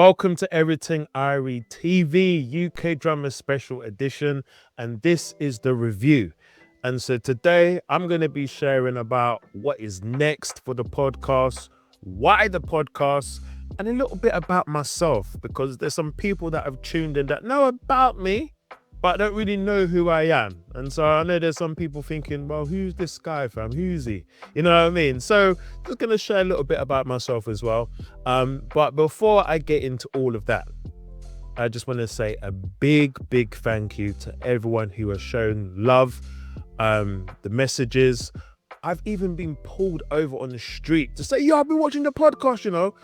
Welcome to Everyting Irie TV UK Drummer Special Edition, and this is the review. And so today I'm going to be sharing about what is next for the podcast, why the podcast, and a little bit about myself, because there's some people that have tuned in that know about me, but don't really know who I am. And so I know there's some people thinking, well, who's this guy, fam? Who's he? You know what I mean? So just going to share a little bit about myself as well. But before I get into all of that, I just want to say a big thank you to everyone who has shown love, the messages. I've even been pulled over on the street to say, yo, I've been watching the podcast, you know.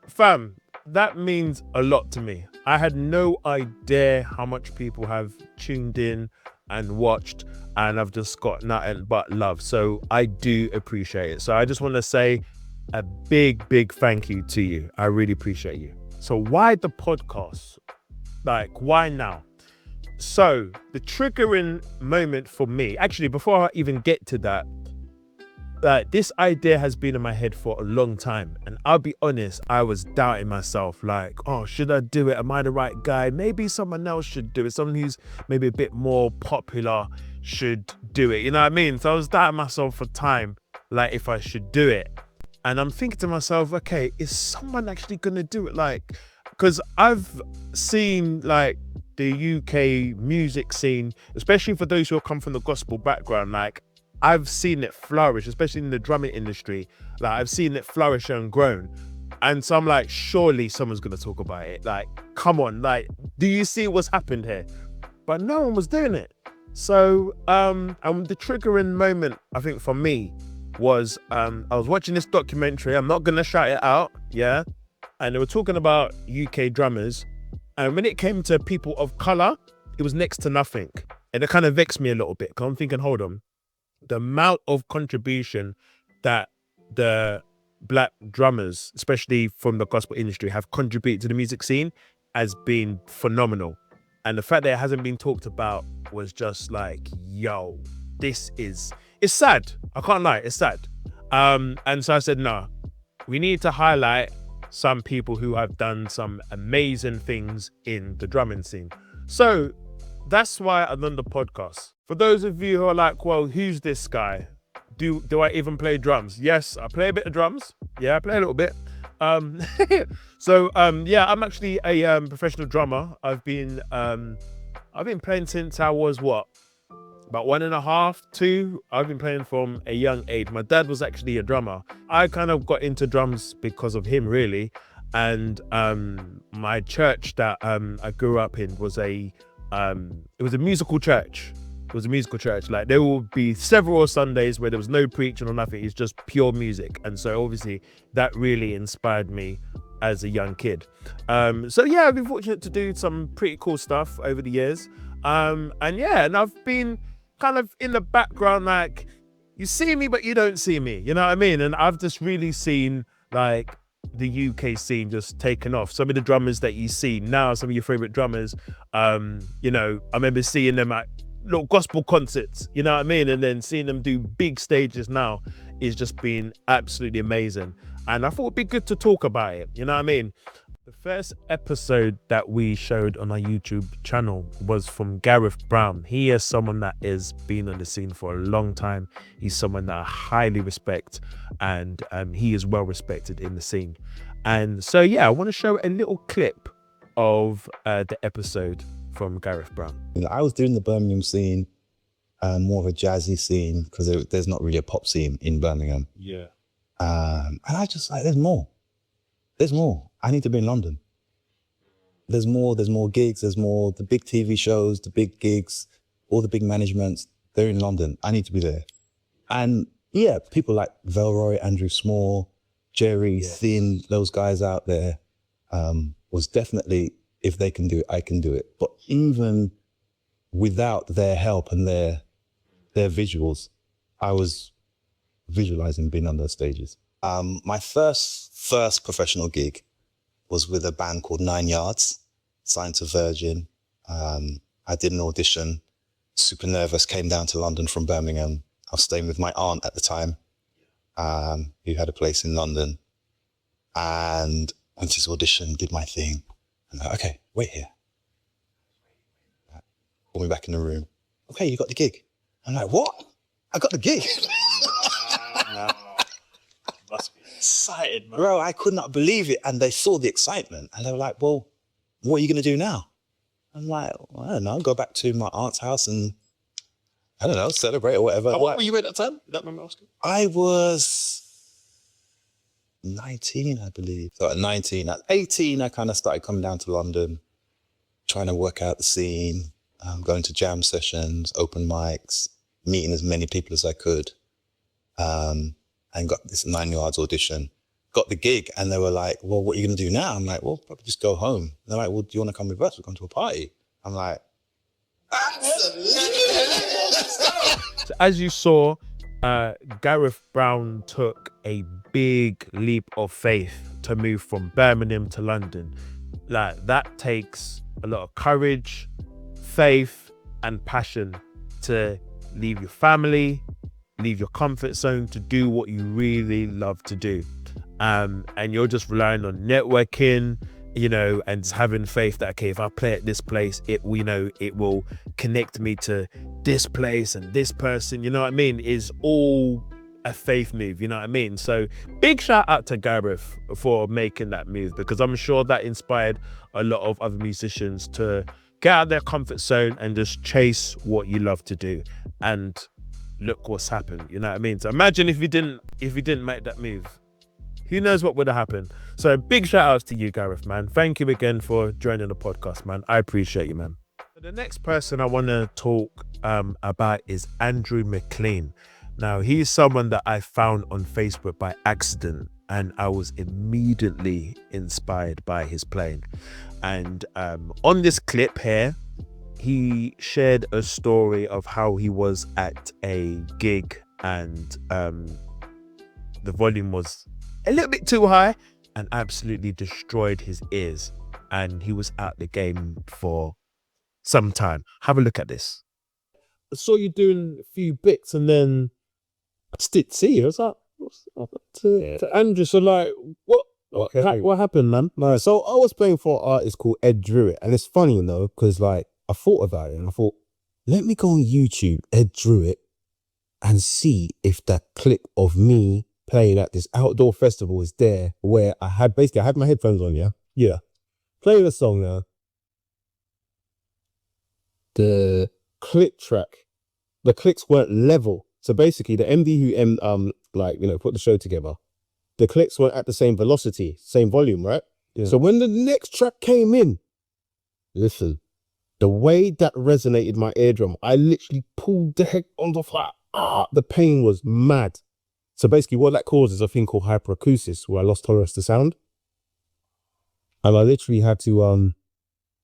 Fam, that means a lot to me. I had no idea how much people have tuned in and watched, and I've just got nothing but love. So I do appreciate it. So I just want to say a big thank you to you. I really appreciate you. So why the podcast? Like, why now? So the triggering moment for me, actually, before I even get to that, this idea has been in my head for a long time, and I'll be honest, I was doubting myself, like, oh, should I do it? Am I the right guy? Maybe someone else should do it. Someone who's maybe a bit more popular should do it. You know what I mean? So I was doubting myself for time, like if I should do it. And I'm thinking to myself, okay, is someone actually gonna do it? Like, because I've seen like the UK music scene, especially for those who come from the gospel background, like I've seen it flourish, especially in the drumming industry. Like I've seen it flourish and grown. And so I'm like, surely someone's gonna talk about it. Like, come on, like, do you see what's happened here? But no one was doing it. So and the triggering moment, I think for me, was I was watching this documentary. I'm not gonna shout it out, yeah. And they were talking about UK drummers. And when it came to people of color, it was next to nothing. And it kind of vexed me a little bit, because I'm thinking, hold on. The amount of contribution that the black drummers, especially from the gospel industry, have contributed to the music scene has been phenomenal. And the fact that it hasn't been talked about was just like, yo, it's sad. I can't lie, it's sad. And so I said, no, we need to highlight some people who have done some amazing things in the drumming scene. So that's why I've done the podcast. For those of you who are like, well, who's this guy? Do I even play drums? Yes, I play a bit of drums. Yeah, I play a little bit. So yeah, I'm actually a professional drummer. I've been playing since I was what? About 1.5, 2. I've been playing from a young age. My dad was actually a drummer. I kind of got into drums because of him, really. And my church that I grew up in was it was a musical church. It was a musical church. Like there will be several Sundays where there was no preaching or nothing. It's just pure music. And so obviously that really inspired me as a young kid. So yeah, I've been fortunate to do some pretty cool stuff over the years. And I've been kind of in the background, like you see me, but you don't see me. You know what I mean? And I've just really seen like the UK scene just taken off. Some of the drummers that you see now, some of your favorite drummers, you know, I remember seeing them at little gospel concerts, you know what I mean? And then seeing them do big stages now is just been absolutely amazing. And I thought it'd be good to talk about it, you know what I mean? The first episode that we showed on our YouTube channel was from Gareth Brown. He is someone that has been on the scene for a long time. He's someone that I highly respect, and he is well respected in the scene. And so, yeah, I want to show a little clip of the episode from Gareth Brown. I was doing the Birmingham scene, more of a jazzy scene, because there's not really a pop scene in Birmingham. Yeah. And I just like, there's more. I need to be in London. There's more gigs, there's more, the big TV shows, the big gigs, all the big managements, they're in London. I need to be there. And yeah, people like Velroy, Andrew Small, Jerry, Thin, those guys out there, was definitely, if they can do it, I can do it. But even without their help and their visuals, I was visualizing being on those stages. My first professional gig was with a band called 9 Yards, signed to Virgin. I did an audition, super nervous, came down to London from Birmingham. I was staying with my aunt at the time, who had a place in London. And went to this audition, did my thing. I'm like, okay, wait here. Call me back in the room. Okay, you got the gig. I'm like, what? I got the gig. Must be excited, man. Bro, I could not believe it. And they saw the excitement and they were like, well, what are you going to do now? I'm like, well, I don't know, go back to my aunt's house and, I don't know, celebrate or whatever. What were you at that time? You don't remember asking? I was 19, I believe. So at 19, at 18, I kind of started coming down to London, trying to work out the scene, going to jam sessions, open mics, meeting as many people as I could, and got this 9 Yards audition. Got the gig and they were like, well, what are you going to do now? I'm like, well, probably just go home. And they're like, well, do you want to come with us? We're going to a party. I'm like, So as you saw, Gareth Brown took a big leap of faith to move from Birmingham to London. Like, that takes a lot of courage, faith, and passion to leave your family, leave your comfort zone to do what you really love to do. And you're just relying on networking, you know, and just having faith that, okay, if I play at this place, it will connect me to this place and this person, you know what I mean, is all a faith move, you know what I mean? So big shout out to Gareth for making that move, because I'm sure that inspired a lot of other musicians to get out of their comfort zone and just chase what you love to do. And look what's happened, you know what I mean? So imagine if you didn't make that move. Who knows what would have happened? So big shout outs to you, Gareth, man. Thank you again for joining the podcast, man. I appreciate you, man. The next person I want to talk about is Andrew McLean. Now, he's someone that I found on Facebook by accident, and I was immediately inspired by his playing. And on this clip here, he shared a story of how he was at a gig and the volume was a little bit too high and absolutely destroyed his ears, and he was out the game for some time. Have a look at this. I saw you doing a few bits and then I just didn't see you. I was like, what's up to Andrew? So like, what happened, man? No, so I was playing for an artist called Ed Druitt, and it's funny, you know, because like I thought about it and I thought, let me go on YouTube, Ed Druitt, and see if that clip of me playing at this outdoor festival is there, where I had my headphones on, yeah, playing a song now. The click track, the clicks weren't level. So basically, the MD who put the show together, the clicks weren't at the same velocity, same volume, right? Yeah. So when the next track came in, listen, the way that resonated my eardrum, I literally pulled the heck on the flat. The pain was mad. So basically what that causes is a thing called hyperacusis, where I lost tolerance to sound. And I literally had to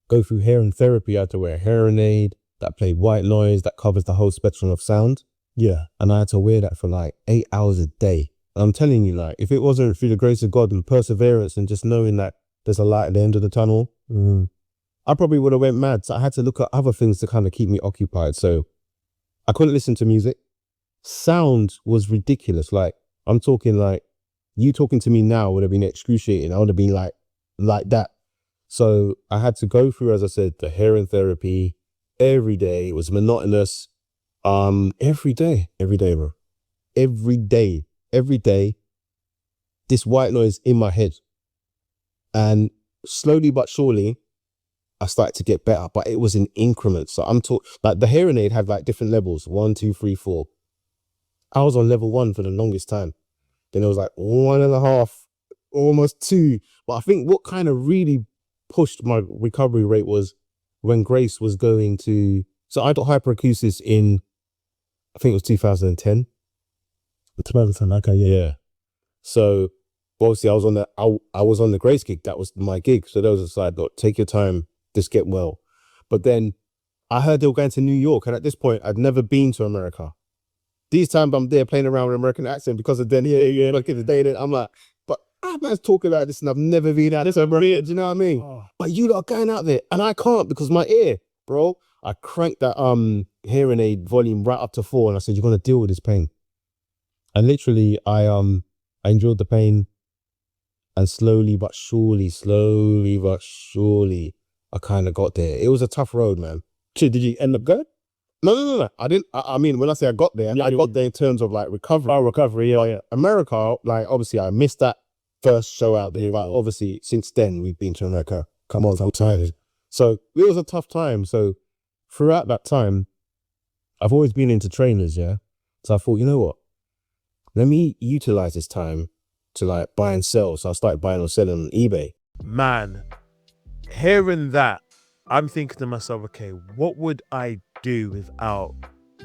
go through hearing therapy. I had to wear a hearing aid that played white noise, that covers the whole spectrum of sound. Yeah. And I had to wear that for like 8 hours a day. And I'm telling you, like, if it wasn't through the grace of God and perseverance and just knowing that there's a light at the end of the tunnel, I probably would have went mad. So I had to look at other things to kind of keep me occupied. So I couldn't listen to music. Sound was ridiculous. Like, I'm talking like, you talking to me now would have been excruciating. I would have been like that. So I had to go through, as I said, the hearing therapy every day. It was monotonous. Every day, bro. Every day, this white noise in my head. And slowly but surely, I started to get better, but it was in increments. So I'm talking, like, the hearing aid had like different levels, 1, 2, 3, 4. I was on level 1 for the longest time. Then it was like 1.5, almost 2. But I think what kind of really pushed my recovery rate was when Grace was going to, so I got hyperacusis in, I think it was 2010. 2010, okay, yeah. So obviously I was on the Grace gig. That was my gig. So there was a side, look, take your time, just get well. But then I heard they were going to New York, and at this point I'd never been to America. These times I'm there playing around with an American accent because of then here, look at the day, and I'm like, but man's talking about this and I've never been out this America, do you know what I mean? Oh. But you lot are going out there and I can't because my ear, bro. I cranked that hearing aid volume right up to 4 and I said, you're gonna deal with this pain. And literally I endured the pain. And slowly but surely, I kind of got there. It was a tough road, man. Did you end up good? No. I didn't. I mean, when I say I got there, I got there in terms of like recovery. Oh, recovery, yeah. America, like obviously I missed that first show out there, but obviously since then we've been to America. Come on, I'm tired. So it was a tough time. So throughout that time, I've always been into trainers, yeah. So I thought, you know what? Let me utilize this time to like buy and sell. So I started buying or selling on eBay. Man, hearing that, I'm thinking to myself, okay, what would I do without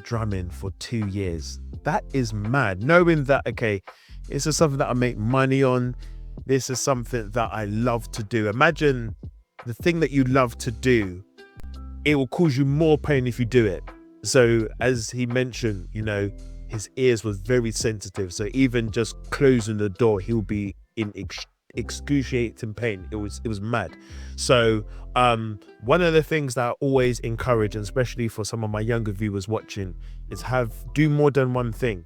drumming for 2 years? That is mad. Knowing that, okay, this is something that I make money on. This is something that I love to do. Imagine the thing that you love to do, it will cause you more pain if you do it. So as he mentioned, you know, his ears was very sensitive. So even just closing the door, he'll be in excruciating pain. It was mad. So one of the things that I always encourage, and especially for some of my younger viewers watching, is do more than one thing.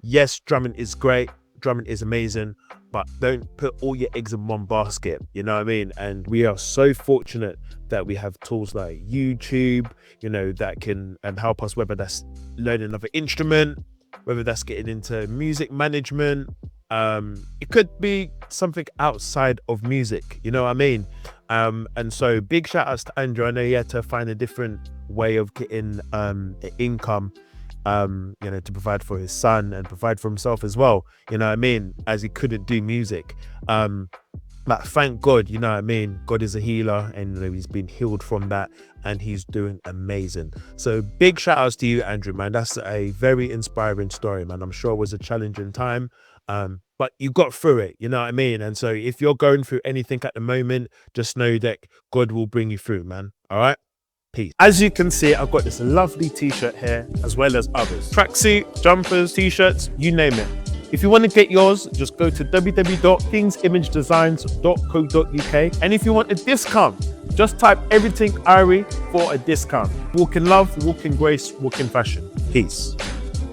Yes, drumming is great, drumming is amazing, but don't put all your eggs in one basket, you know what I mean? And we are so fortunate that we have tools like YouTube, you know, that can help us, whether that's learning another instrument, whether that's getting into music management. It could be something outside of music, you know what I mean? And so big shout outs to Andrew. I know he had to find a different way of getting income, you know, to provide for his son and provide for himself as well, you know what I mean, as he couldn't do music. But thank God, you know what I mean, God is a healer, and you know, he's been healed from that, and he's doing amazing. So big shout outs to you, Andrew, man. That's a very inspiring story, man. I'm sure it was a challenging time, but you got through it, you know what I mean? And so if you're going through anything at the moment, just know that God will bring you through, man. All right? Peace. As you can see, I've got this lovely t-shirt here, as well as others. Tracksuit, jumpers, t-shirts, you name it. If you want to get yours, just go to www.kingsimagedesigns.co.uk. And if you want a discount, just type Everyting Irie for a discount. Walk in love, walk in grace, walk in fashion. Peace.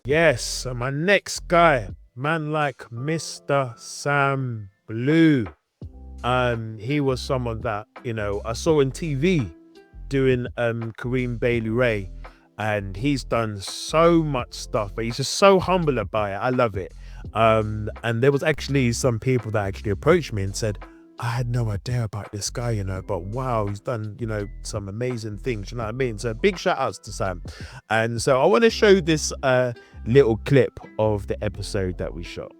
Yes, so my next guy, man like Mr. Sam Blue. He was someone that, you know, I saw on TV doing Kareem Bailey Ray, and he's done so much stuff, but he's just so humble about it. I love it. And there was actually some people that actually approached me and said, I had no idea about this guy, you know, but wow, he's done, you know, some amazing things, you know what I mean? So big shout outs to Sam. And so I want to show this little clip of the episode that we shot.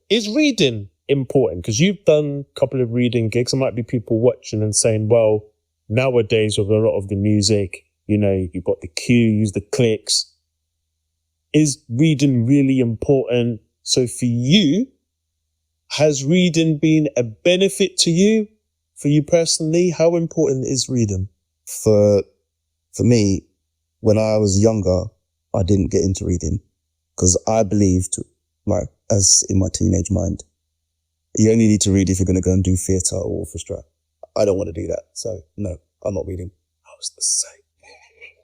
Is reading important? Because you've done a couple of reading gigs. There might be people watching and saying, well, nowadays with a lot of the music, you know, you've got the cues, the clicks. Is reading really important? So for you, has reading been a benefit to you, for you personally? How important is reading? For me, when I was younger, I didn't get into reading because I believed, like, as in my teenage mind, you only need to read if you're going to go and do theatre or orchestra. I don't want to do that. So no, I'm not reading. I was the same.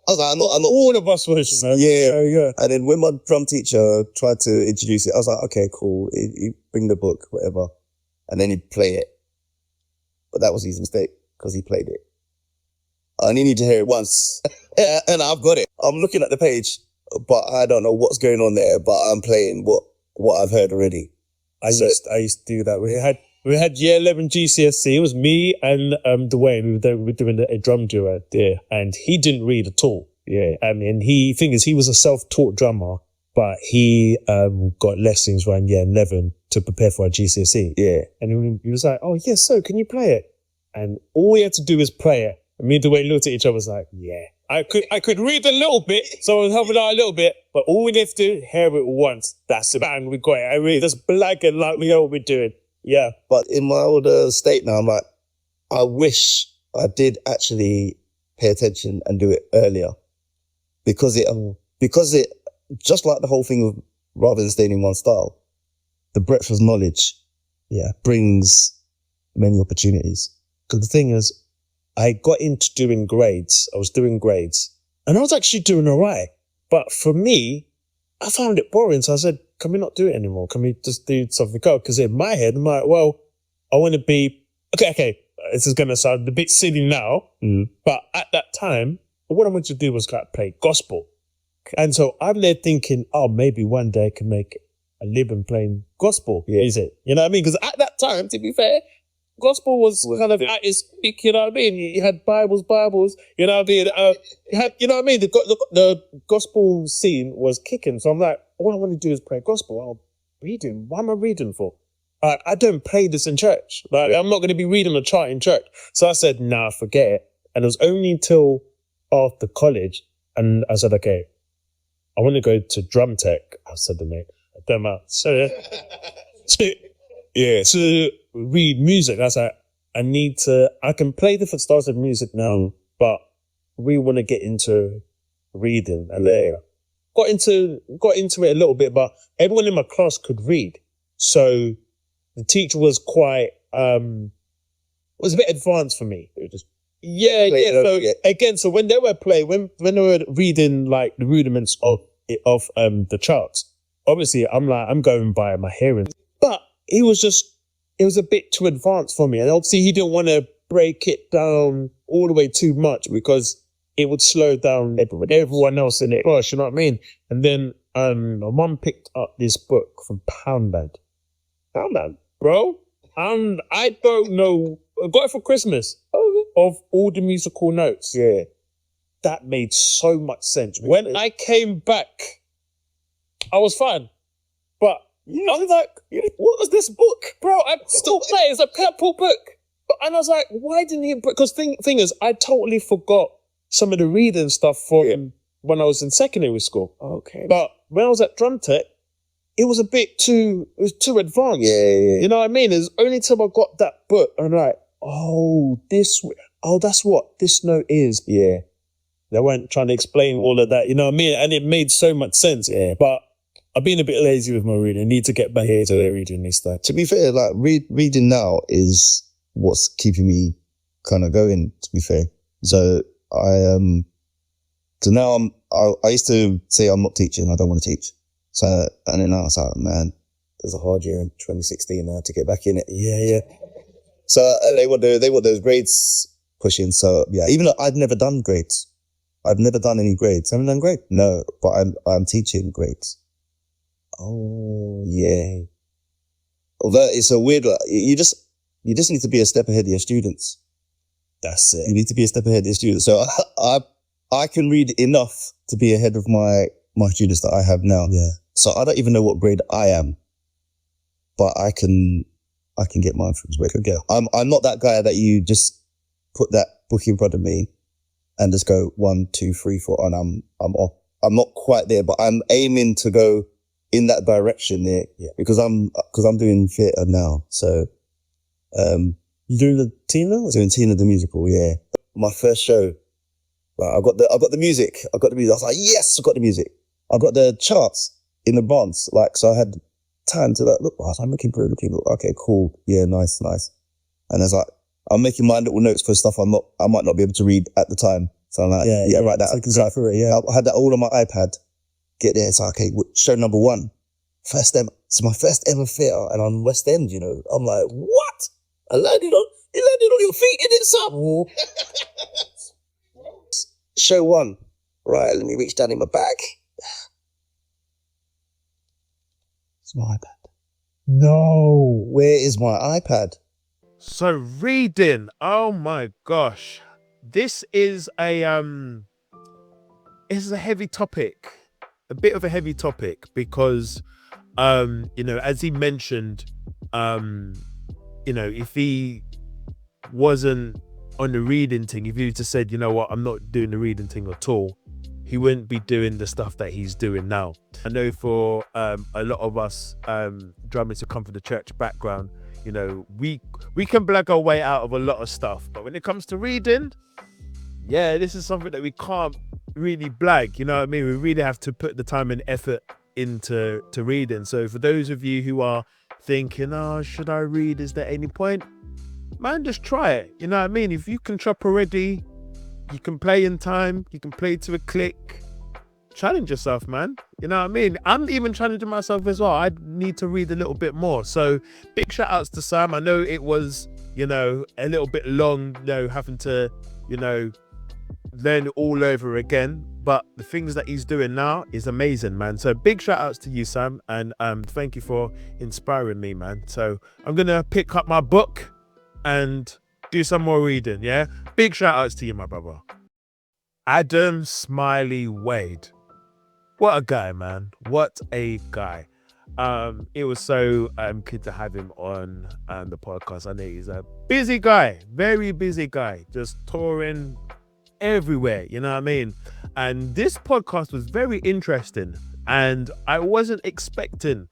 I was like, I'm not. All of us were. Yeah. And then when my drum teacher tried to introduce it, I was like, okay, cool. You bring the book, whatever. And then he'd play it. But that was his mistake because he played it. I only need to hear it once. Yeah, and I've got it. I'm looking at the page, but I don't know what's going on there, but I'm playing what I've heard already. I used to do that. We had year 11 GCSE. It was me and Dwayne. We were doing a drum duo there, and he didn't read at all. Yeah, I mean, he was a self-taught drummer, but he got lessons around year 11 to prepare for our GCSE. Yeah, and he was like, "Oh yes, so can you play it?" And all we had to do was play it. And me and Dwayne looked at each other, was like, "Yeah, I could read a little bit, so I was helping out a little bit, but all we need to do, hear it once. That's it, bang, we got it. I mean, just blagging like we know what we're doing." Yeah. But in my older state now, I'm like, I wish I did actually pay attention and do it earlier. Because it, just like the whole thing of rather than staying in one style, the breadth of knowledge, brings many opportunities. Because the thing is, I got into doing grades. I was doing grades. And I was actually doing all right. But for me, I found it boring. So I said, can we not do it anymore? Can we just do something else? Because in my head, I'm like, well, I want to be, okay, this is going to sound a bit silly now, but at that time, what I wanted to do was like play gospel. And so I'm there thinking, oh, maybe one day I can make a living playing gospel music. You know what I mean? Because at that time, to be fair, gospel was kind of at its peak, you know what I mean? You had Bibles, you know what I mean? You had, you know what I mean? The gospel scene was kicking. So I'm like, all I want to do is play gospel. I'm reading. What am I reading for? I don't play this in church. Like, I'm not going to be reading a chart in church. So I said, nah, forget it. And it was only until after college, and I said, okay, I want to go to drum tech. I said the name. I don't know. So to read music, I was like, I can play different styles of music now, but we want to get into reading. And got into it a little bit, but everyone in my class could read. So the teacher was quite, was a bit advanced for me. It was just, so when they were when they were reading like the rudiments of the charts, obviously I'm going by my hearing, but it was a bit too advanced for me, and obviously he didn't want to break it down all the way too much because it would slow down everyone else in it. Gosh, you know what I mean? And then my mum picked up this book from Poundland, bro, and I don't know. I got it for Christmas. Of all the musical notes. Yeah. That made so much sense. When I came back, I was fine. But I was like, what was this book? Bro, I'm still playing. It's a purple book. And I was like, why didn't he? Because thing is, I totally forgot some of the reading stuff from when I was in secondary school. Okay. But when I was at drum tech, it was too advanced. Yeah. You know what I mean? It's only till I got that book and I'm like, that's what this note is. Yeah. They weren't trying to explain all of that, you know what I mean? And it made so much sense. Yeah. But I've been a bit lazy with my reading. I need to get back here to reading this time. To be fair, like reading now is what's keeping me kind of going, to be fair. So so now I used to say I'm not teaching. I don't want to teach. So, and then I was like, man, there's a hard year in 2016 now to get back in it. Yeah. So they want those grades pushing. So yeah, even though I've never done grades, I've never done any grades. I haven't done grades. No, but I'm teaching grades. Oh yeah. Although it's a weird, you just need to be a step ahead of your students. That's it. You need to be a step ahead of your students. So I can read enough to be ahead of my students that I have now. Yeah. So I don't even know what grade I am, but I can get mine from where I could go. I'm not that guy that you just put that book in front of me and just go 1, 2, 3, 4, and I'm off. I'm not quite there, but I'm aiming to go in that direction there. Yeah. Because I'm doing theatre now. So you doing the Tina? Doing Tina the musical, yeah. My first show. Right, I got the music. I was like, yes, I got the music. I got the charts in advance. Like, so I had time to look, I'm looking through, okay, cool. Yeah, nice. And I was like, I'm making my little notes for stuff I might not be able to read at the time. So I'm like, right, that. So through it, yeah. I had that all on my iPad. Get there, it's like, okay, show number 1. First ever. It's my first ever theatre, and on West End, you know. I'm like, what? You landed on your feet in it, son. Show 1. Right, let me reach down in my bag. It's my iPad. No. Where is my iPad? So reading, oh my gosh, this is a heavy topic, a bit of a heavy topic because as he mentioned, if he wasn't on the reading thing, if he just said, you know what, I'm not doing the reading thing at all, he wouldn't be doing the stuff that he's doing now. I know for a lot of us drummers who come from the church background, we can blag our way out of a lot of stuff, but when it comes to reading, this is something that we can't really blag. You know what I mean? We really have to put the time and effort into reading. So for those of you who are thinking, should I read? Is there any point? Man, just try it. You know what I mean? If you can chop already, you can play in time, you can play to a click, challenge yourself, man. You know what I mean? I'm even challenging myself as well. I need to read a little bit more. So big shout outs to Sam. I know it was, you know, a little bit long, you know, having to, you know, learn it all over again, but the things that he's doing now is amazing, man. So big shout outs to you, Sam, and thank you for inspiring me, man. So I'm gonna pick up my book and do some more reading. Yeah, big shout outs to you, my brother. Adam Smiley Wade, what a guy, man. What a guy. It was so good to have him on the podcast. I know he's a busy guy, very busy guy, just touring everywhere, you know what I mean? And this podcast was very interesting, and I wasn't expecting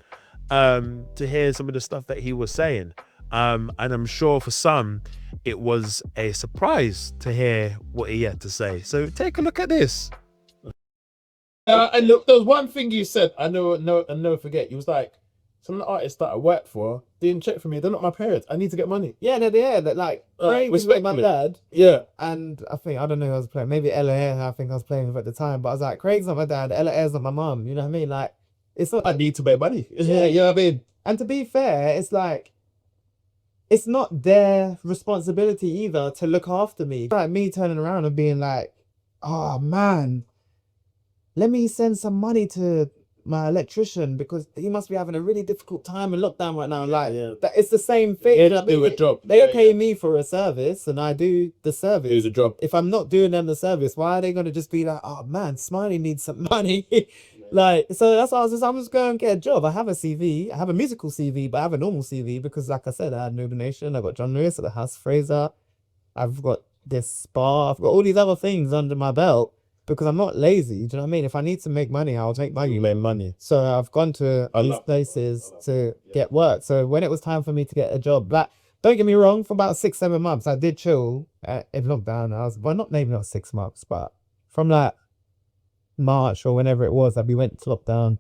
to hear some of the stuff that he was saying, and I'm sure for some it was a surprise to hear what he had to say. So take a look at this. And look, there was one thing you said, I never forget. You was like, some of the artists that I work for didn't check for me. They're not my parents. I need to get money. Yeah, no, yeah, like Craig was with my dad. Yeah. And I think, I don't know who I was playing, maybe LA, I think I was playing with at the time, but I was like, Craig's not my dad, LA's not my mum, you know what I mean? Like, it's not, I need to make money. Yeah, you know what I mean? and to be fair, it's like, it's not their responsibility either to look after me. Like me turning around and being like, oh man, let me send some money to my electrician because he must be having a really difficult time in lockdown right now. Like, that, it's the same thing. Yeah, you know what I do mean? a job. They okay me for a service and I do the service. Do the job. If I'm not doing them the service, why are they going to just be like, oh man, Smiley needs some money? Like, so that's why I'm just going to get a job. I have a CV. I have a musical CV, but I have a normal CV because, like I said, I had Nuba Nation. I got John Lewis at the House Fraser. I've got this spa. I've got all these other things under my belt because I'm not lazy. Do you know what I mean? If I need to make money, I'll make money. You make money. So I've gone to these places to get work. So when it was time for me to get a job, like, don't get me wrong, for about 6-7 months, I did chill in lockdown. I was, well, not maybe not 6 months, but from like March or whenever it was that we went to lockdown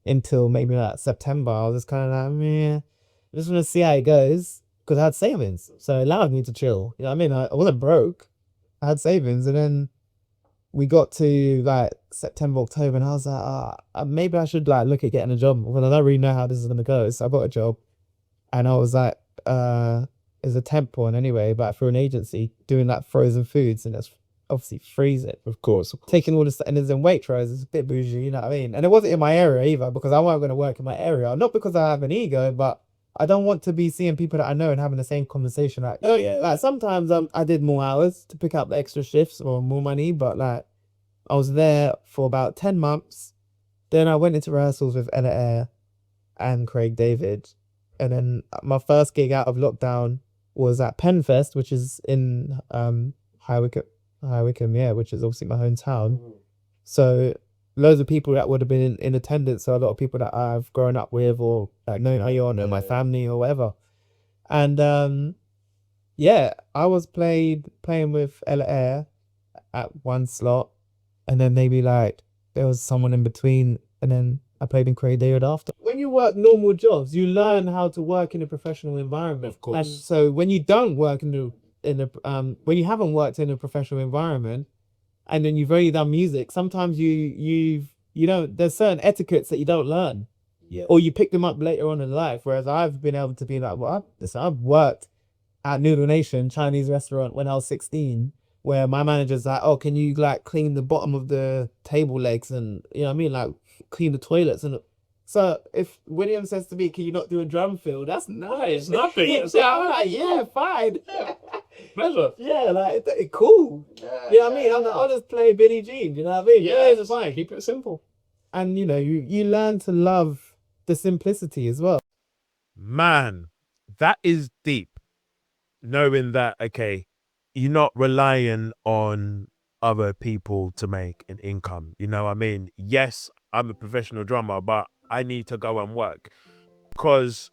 until maybe like September, I was just kind of like, meh, I just want to see how it goes because I had savings. So it allowed me to chill. You know what I mean? I wasn't broke. I had savings. And then we got to like September, October, and I was like, maybe I should like look at getting a job. Well, I don't really know how this is going to go. So I got a job and I was like, it's a temp one anyway, but through an agency doing like frozen foods, and that's obviously freeze it. Of course. Taking all this, and it's in Waitrose, it's a bit bougie, you know what I mean? And it wasn't in my area either because I wasn't going to work in my area. Not because I have an ego, but I don't want to be seeing people that I know and having the same conversation. Like, oh yeah, like sometimes I did more hours to pick up the extra shifts or more money, but like I was there for about 10 months. Then I went into rehearsals with Ella Air and Craig David. And then my first gig out of lockdown was at Penfest, which is in High Wycombe, yeah, which is obviously my hometown. So loads of people that would have been in attendance, so a lot of people that I've grown up with or like know or my family or whatever. And yeah, I was playing with Ella Air at one slot, and then maybe like there was someone in between, and then I played in Craig David after. When you work normal jobs, you learn how to work in a professional environment. Of course. And so when you don't work when you haven't worked in a professional environment, and then you've already done music, sometimes you don't, there's certain etiquettes that you don't learn. Yeah. Or you pick them up later on in life. Whereas I've been able to be like, well, I've worked at Noodle Nation, Chinese restaurant, when I was 16, where my manager's like, oh, can you like clean the bottom of the table legs and, you know what I mean? Like clean the toilets. And so if William says to me, can you not do a drum fill? That's nice. It's nothing. Yeah, so I'm like, yeah, fine. Pleasure. Yeah, like, cool. You know what I mean? I'll just play Billie Jean, you know what I mean? Yeah, it's fine. Keep it simple. And, you know, you learn to love the simplicity as well. Man, that is deep. Knowing that, okay, you're not relying on other people to make an income. You know what I mean? Yes, I'm a professional drummer, but I need to go and work. Because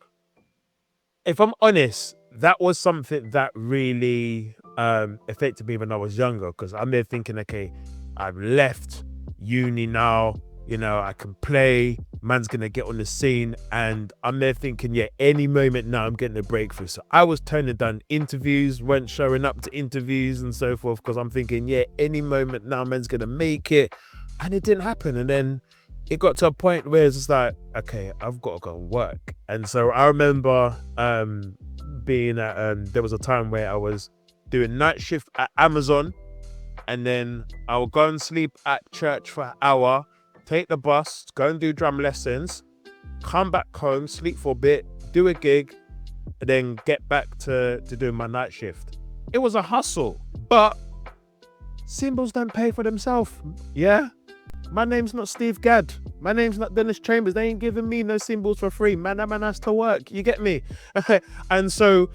if I'm honest, that was something that really affected me when I was younger. Because I'm there thinking, okay, I've left uni now, you know, I can play, man's gonna get on the scene, and I'm there thinking, yeah, any moment now I'm getting a breakthrough. So I was turning down interviews, weren't showing up to interviews and so forth, because I'm thinking, yeah, any moment now man's gonna make it. and it didn't happen. And then it got to a point where it's just like, okay, I've got to go and work. And so I remember being at there was a time where I was doing night shift at Amazon, and then I would go and sleep at church for an hour, take the bus, go and do drum lessons, come back home, sleep for a bit, do a gig, and then get back to doing my night shift. It was a hustle, but symbols don't pay for themselves. Yeah, my name's not Steve Gadd, my name's not Dennis Chambers. They ain't giving me no symbols for free, man. That man has to work, you get me? And so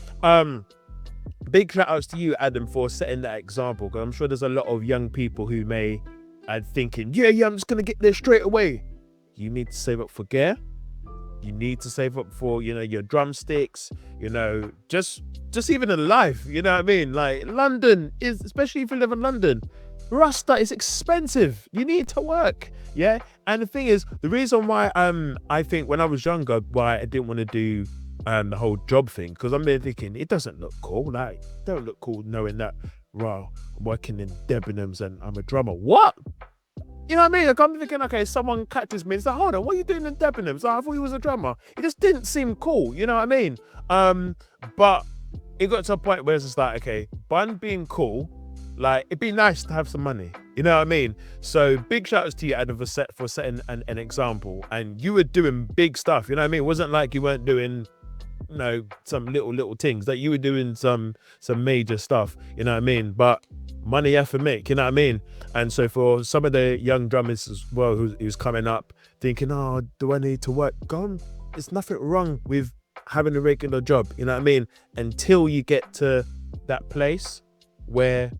big shout outs to you, Adam, for setting that example, because I'm sure there's a lot of young people who may are thinking, yeah, I'm just gonna get there straight away. You need to save up for gear. You need to save up for, you know, your drumsticks, you know, just even in life, you know what I mean? Like London is, especially if you live in London, Rasta is expensive. You need to work, yeah? And the thing is, the reason why I think when I was younger, why I didn't want to do the whole job thing, because I'm there thinking, it doesn't look cool. Like, it don't look cool knowing that, wow, I'm working in Debenhams and I'm a drummer. What? You know what I mean? Like, I'm thinking, okay, someone catches me and says, hold on, what are you doing in Debenhams? I thought you was a drummer. It just didn't seem cool, you know what I mean? But it got to a point where it's just like, okay, bun being cool, like, it'd be nice to have some money, you know what I mean? So big shout outs to you, Adam, for setting an example. And you were doing big stuff, you know what I mean? It wasn't like you weren't doing, you know, some little things. Like, you were doing some major stuff, you know what I mean? But money you have to make, you know what I mean? And so for some of the young drummers as well who's coming up thinking, oh, do I need to work? Go on, there's nothing wrong with having a regular job, you know what I mean? Until you get to that place where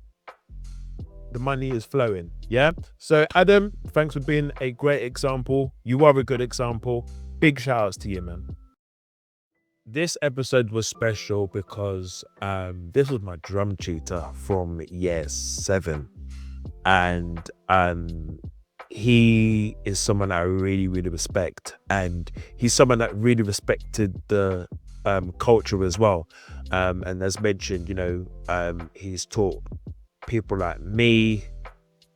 the money is flowing, yeah? So Adam, thanks for being a great example. You are a good example. Big shout outs to you, man. This episode was special because this was my drum tutor from year 7, and he is someone I really respect, and he's someone that really respected the culture as well, and as mentioned, you know, he's taught people like me,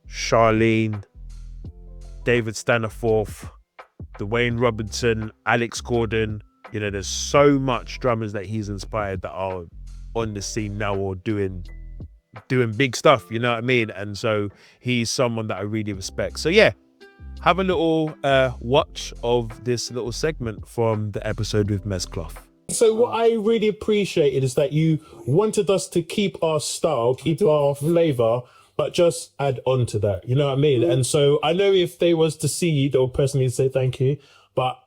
Charlene, David Staniforth, Dwayne Robinson, Alex Gordon. You know, there's so much drummers that he's inspired that are on the scene now or doing big stuff, you know what I mean? And so he's someone that I really respect. So yeah, have a little watch of this little segment from the episode with Mezcloth. So what I really appreciated is that you wanted us to keep our style, keep our flavor, but just add on to that, you know what I mean? And so I know if they was to see you, they'll personally say thank you, but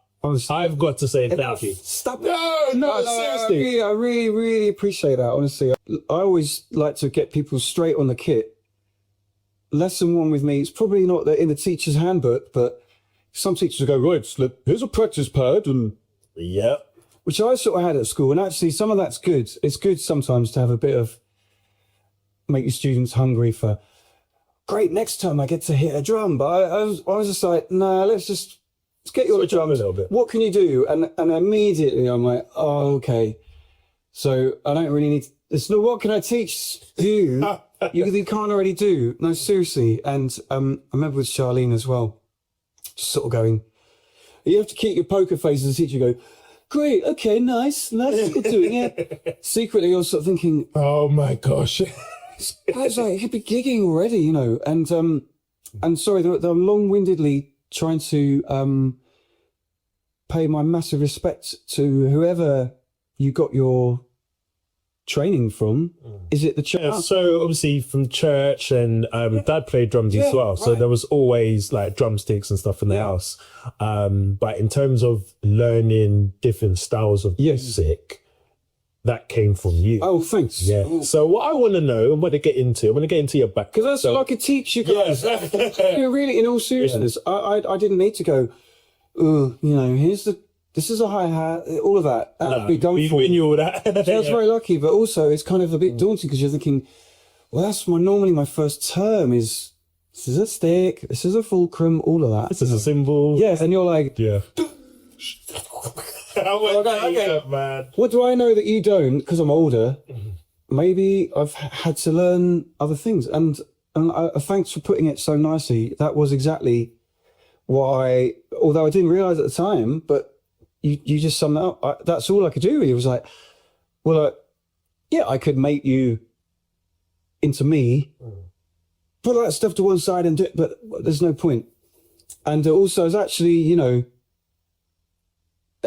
I've got to say thank you. Stop it. No, seriously. I really appreciate that, honestly. I always like to get people straight on the kit. Lesson 1 with me, it's probably not in the teacher's handbook, but some teachers go, right, Slip, here's a practice pad, and yeah. Which I sort of had at school, and actually some of that's good. It's good sometimes to have a bit of, make your students hungry for, great, next time I get to hit a drum. But I was just like, nah, let's get you on the drums a little bit. What can you do? And immediately I'm like, oh, okay. So I don't really need it's no, what can I teach you? You can't already do. No, seriously. And I remember with Charlene as well, just sort of going, you have to keep your poker face as a teacher, go, great, okay, nice, good doing it. Secretly you're sort of thinking, oh my gosh. I was like, he'd be gigging already, you know. And sorry, they're long-windedly trying to pay my massive respect to whoever you got your training from. Is it the church? Yeah, so obviously from church, and Dad played drums as well. So there was always like drumsticks and stuff in the house. But in terms of learning different styles of music, that came from you. Oh, thanks. Yeah. Oh. So what I want to know, I want to get into your back. Because that's what I could teach you guys. Yeah. Really, in all seriousness, I didn't need to go, you know, this is a hi-hat, all of that. That would be done for you all that. I was very lucky, but also it's kind of a bit daunting because you're thinking, well, that's normally my first term is, this is a stick, this is a fulcrum, all of that. This is a cymbal. Yes, and you're like, yeah. Okay. Man. What do I know that you don't? Because I'm older. Maybe I've had to learn other things, and And thanks for putting it so nicely. That was exactly why, although I didn't realize at the time, but you just summed it up. That's all I could do. It was like, well, yeah, I could make you into me, put all that stuff to one side and do it, but there's no point. And also, I was actually, you know,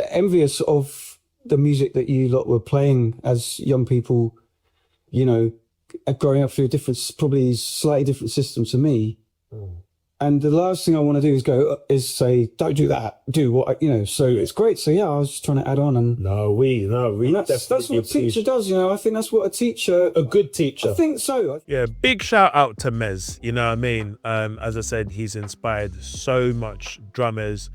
envious of the music that you lot were playing as young people, you know, growing up through a different, probably slightly different system to me. And the last thing I want to do is say, don't do that, do what, you know, so it's great. So yeah, I was just trying to add on and that's what a teacher does, you know. I think that's what a good teacher. I think so. Yeah, big shout out to Mez, you know what I mean? As I said, he's inspired so much drummers,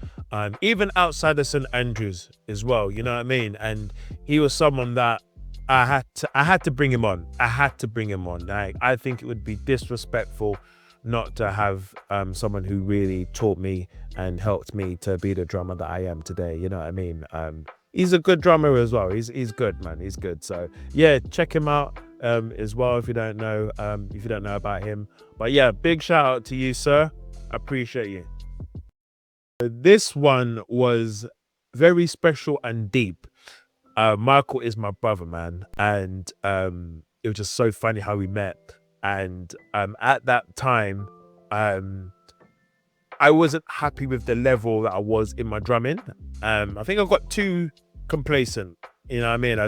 even outside of St. Andrews as well, you know what I mean? And he was someone that I had to bring him on. I had to bring him on. Like, I think it would be disrespectful not to have someone who really taught me and helped me to be the drummer that I am today. You know what I mean? He's a good drummer as well. He's good, man. He's good. So yeah, check him out as well if you don't know about him. But yeah, big shout out to you, sir. I appreciate you. This one was very special and deep. Michael is my brother, man, and it was just so funny how we met. And at that time, I wasn't happy with the level that I was in my drumming. I think I got too complacent. You know what I mean? I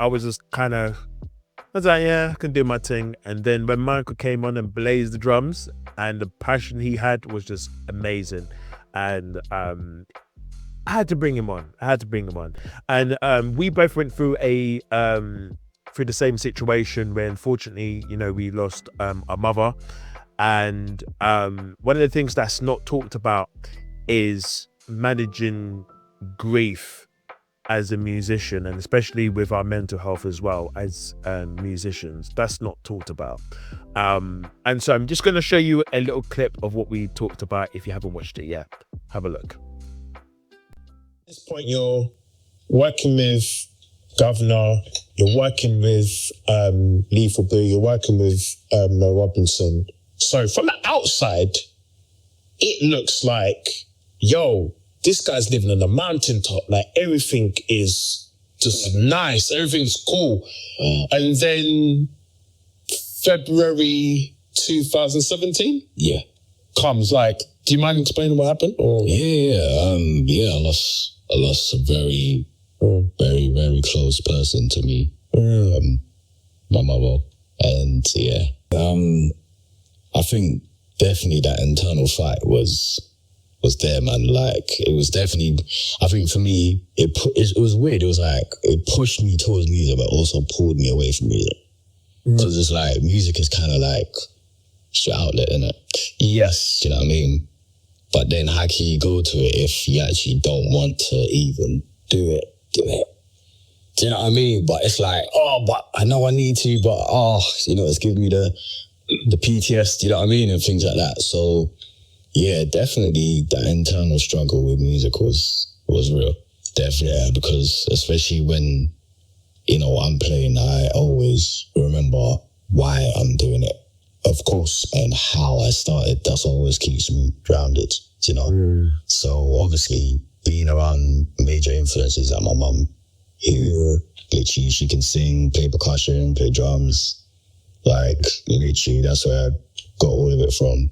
was just kind of, I was like, yeah, I can do my thing. And then when Michael came on and blazed the drums, and the passion he had was just amazing. And I had to bring him on. And we both went through through the same situation where, unfortunately, you know, we lost our mother. And one of the things that's not talked about is managing grief as a musician, and especially with our mental health as well as musicians. That's not talked about. And so I'm just going to show you a little clip of what we talked about. If you haven't watched it yet, have a look. At this point, you're working with Governor, you're working with Lethal Blue, you're working with Mo Robinson. So from the outside, it looks like, yo, this guy's living on a mountaintop. Like, everything is just nice, everything's cool. And then February 2017, comes. Like, do you mind explaining what happened? Or? I lost a very, very, very close person to me, my mother. And I think definitely that internal fight was there, man. Like, it was definitely, I think for me, it was weird. It was like, it pushed me towards music, but also pulled me away from music. Because it's like, music is kind of like your outlet, innit? Yes. Do you know what I mean? But then how can you go to it if you actually don't want to even do it? Do you know what I mean? But it's like, but I know I need to, but it's giving me the PTSD, you know what I mean? And things like that. So yeah, definitely that internal struggle with music was real. Definitely, because especially when, you know, I'm playing, I always remember why I'm doing it, of course, and how I started. That's always keeps me grounded, you know? So obviously being around major influences like my mum, who literally, she can sing, play percussion, play drums, like literally that's where I got all of it from.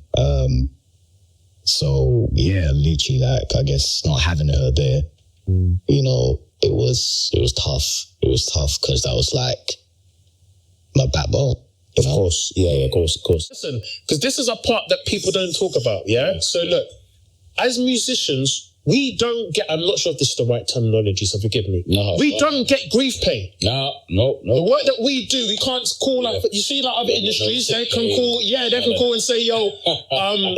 So yeah, literally, like, I guess not having her there, you know, it was tough. It was tough because that was like my backbone. Of course. Yeah, of course. Listen, because this is a part that people don't talk about, yeah? So look, as musicians, we don't get, I'm not sure if this is the right terminology, so forgive me. No. We don't get grief pay. No. The work that we do, we can't call up, you see, like other industries, they can call and say, yo,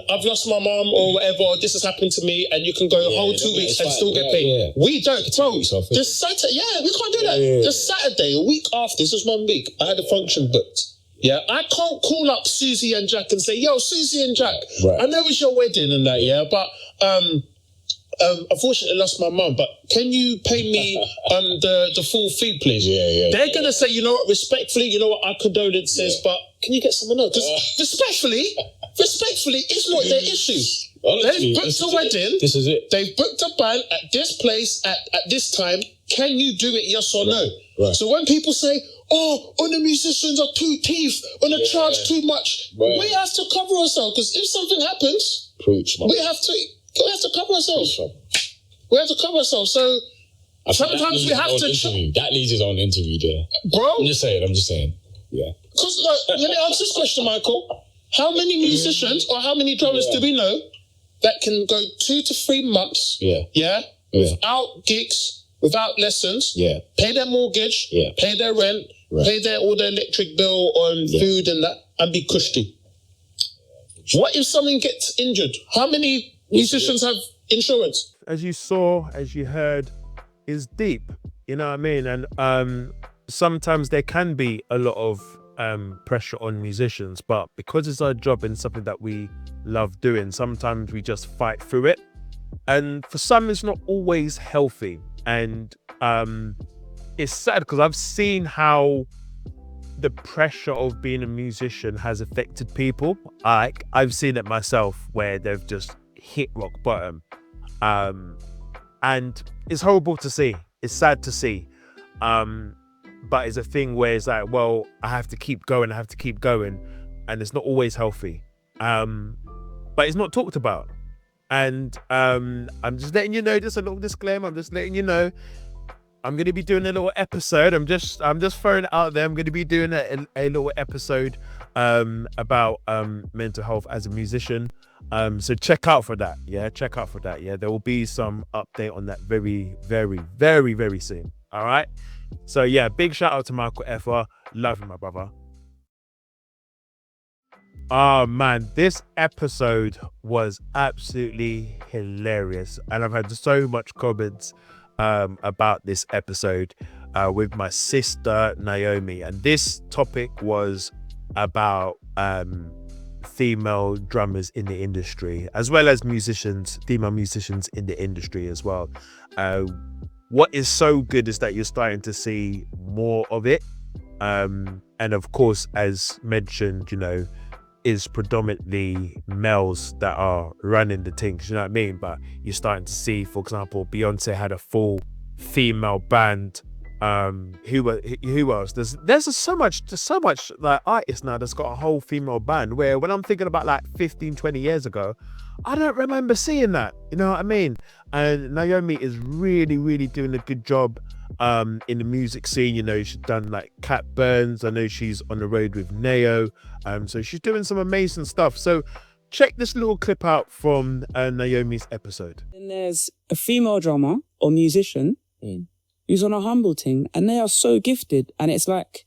I've lost my mum or whatever, this has happened to me, and you can go a whole 2 weeks and still get paid. Yeah. We don't. Bro, this Saturday, we can't do that. This Saturday, a week after, this was 1 week, I had a function booked. Yeah, I can't call up Susie and Jack and say, yo, Susie and Jack, I know it's your wedding and that, yeah, but unfortunately I lost my mum, but can you pay me the full fee, please? Yeah. They're gonna say, you know what, respectfully, you know what, our condolences, but can you get someone else? Because respectfully, it's not their issue. Honestly, They've booked a wedding. This is it. They've booked a band at this place at this time. Can you do it, yes or no? Right. So when people say, oh, the musicians are too teeth, charge too much, we have to cover ourselves, because if something happens, Preach, man. we have to cover ourselves. We have to cover ourselves. So sometimes we have to... That needs his own interview there. Bro? I'm just saying. Yeah. Because, let me answer this question, Michael. How many musicians or how many drummers do we know that can go 2 to 3 months, without gigs, without lessons, pay their mortgage, pay their rent, pay all their electric bill on food and that, and be cushy? What if someone gets injured? How many musicians have insurance? As you saw, as you heard, is deep. You know what I mean? And sometimes there can be a lot of pressure on musicians, but because it's our job and something that we love doing, sometimes we just fight through it. And for some, it's not always healthy. And it's sad because I've seen how the pressure of being a musician has affected people. I've seen it myself where they've just hit rock bottom. And it's horrible to see. It's sad to see. But it's a thing where it's like, well, I have to keep going. And it's not always healthy. But it's not talked about. And I'm just letting you know, just a little disclaimer. I'm just letting you know, I'm going to be doing a little episode. I'm just throwing it out there. I'm going to be doing a little episode about mental health as a musician. So check out for that. Yeah, there will be some update on that very, very, very, very soon. All right. So yeah, big shout out to Michael Effer. Love you, my brother. Oh man, this episode was absolutely hilarious, and I've had so much comments about this episode with my sister Naomi, and this topic was about female drummers in the industry, as well as female musicians in the industry as well. What is so good is that you're starting to see more of it, and of course, as mentioned, is predominantly males that are running the things, you know what I mean? But you're starting to see, for example, Beyonce had a full female band. Who else? There's so much like artists now that's got a whole female band, where when I'm thinking about like 15-20 years ago, I don't remember seeing that, you know what I mean? And Naomi is really, really doing a good job in the music scene. She's done like Cat Burns. I know she's on the road with Neo. So she's doing some amazing stuff. So check this little clip out from Naomi's episode. And there's a female drummer or musician who's on a humble thing, and they are so gifted. And it's like,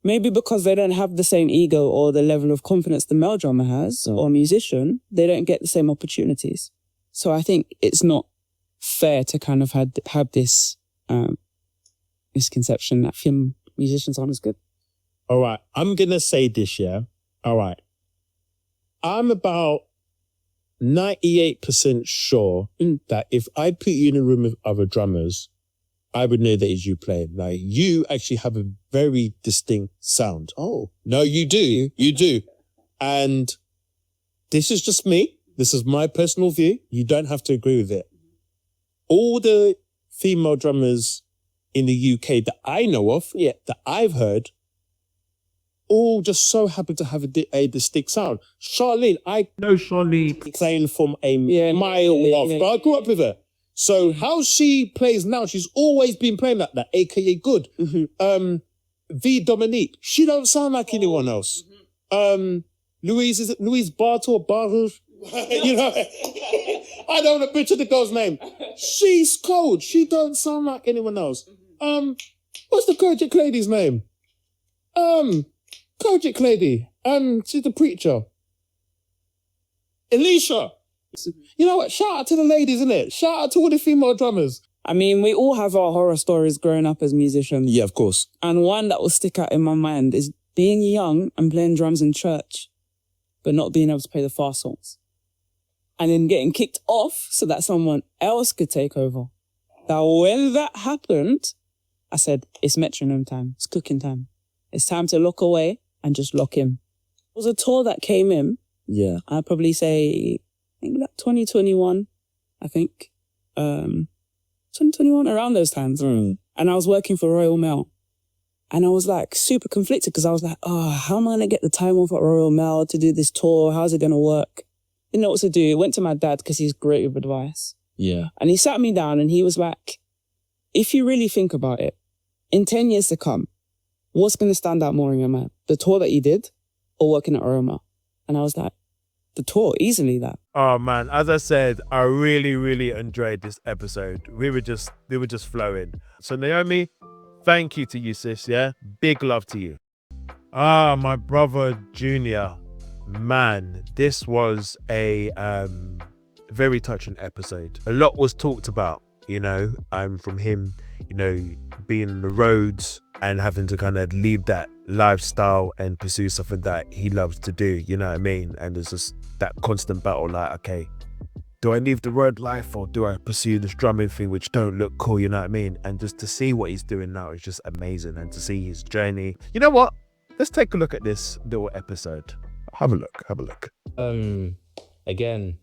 maybe because they don't have the same ego or the level of confidence the male drummer has or musician, they don't get the same opportunities. So I think it's not fair to kind of have this misconception that female musicians aren't as good. All right, I'm going to say this, yeah? All right. I'm about 98% sure that if I put you in a room with other drummers, I would know that it's you playing. Like, you actually have a very distinct sound. Oh. No, you do. You do. And this is just me. This is my personal view. You don't have to agree with it. All the female drummers in the UK that I know of, that I've heard, all just so happen to have a distinct sound. Charlene, I know Charlene playing from a mile off, but I grew up with her. So how she plays now, she's always been playing like that, aka good. V Dominique, she don't sound like anyone else. Louise, is it Louise Bartle? I don't want to butcher the girl's name. She's cold. She don't sound like anyone else. What's the Kojic lady's name? Kojic lady. She's the preacher. Alicia. You know what? Shout out to the ladies, innit? Shout out to all the female drummers. I mean, we all have our horror stories growing up as musicians. Yeah, of course. And one that will stick out in my mind is being young and playing drums in church, but not being able to play the fast songs. And then getting kicked off so that someone else could take over. Now, when that happened, I said, it's metronome time. It's cooking time. It's time to lock away and just lock in. It was a tour that came in. Yeah. I'd probably say, I think like 2021, I think. 2021, around those times. And I was working for Royal Mail. And I was like super conflicted because I was like, oh, how am I going to get the time off at Royal Mail to do this tour? How's it going to work? Didn't know what to do. Went to my dad because he's great with advice. Yeah. And he sat me down and he was like, if you really think about it, in 10 years to come, what's going to stand out more in your mind? The tour that you did or working at Royal Mail? And I was like, the tour, easily that. Oh man, as I said, I really enjoyed this episode. We were just flowing. So Naomi, thank you to you, sis. Yeah, big love to you. My brother Junior, man, this was a very touching episode. A lot was talked about, you know, from him, you know, being on the roads and having to kind of leave that lifestyle and pursue something that he loves to do, you know what I mean? And there's just that constant battle, like, okay, do I leave the road life or do I pursue this drumming thing which don't look cool, you know what I mean? And just to see what he's doing now is just amazing, and to see his journey. You know what? Let's take a look at this little episode. Have a look. Again,